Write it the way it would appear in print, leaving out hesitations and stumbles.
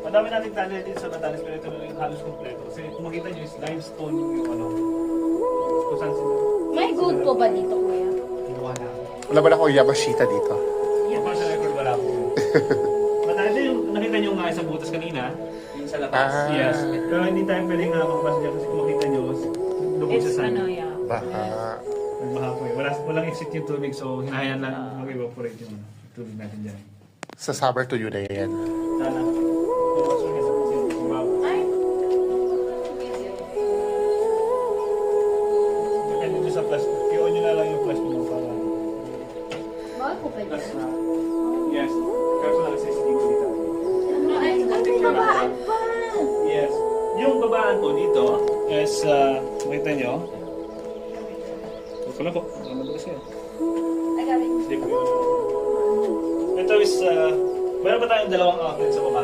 Madami nating tunnel dito sa Batanes, pero ito yung halos kompleto. Kasi kung makita nyo is limestone yung ano. Kung saan sila. May good po ba dito, kuya? Wala. Wala ba na akong Yamashita dito? Yung pa sa record wala po. Madami yung nakita nyo nga sa butas kanina. Yung sa labas. Ah, Yes. Pero hindi tayo pwedeng makapasok dyan kasi kung makita nyo, doon It's sa sand. ano, yeah. baka. Nagbaha po eh. Walang exit yung tubig, so hinahayaan lang mag-evaporate yung tubig natin dyan. Sa summer to yun na yan. Sana. Pumasok yan sa pusin. Ay! Depende nyo sa flash. I-on nyo na lang yung flash nyo para Bawal po ba flash dyan? na. Yes. Kaso lang sa CCTV dito. Ano ay, babaan pa! Yes. Yung babaan po dito is, makita nyo. Ito lang po. Madalas yan. Ay, galing. Hindi po yun. Ito is, meron pa tayong dalawang outlet sa baba.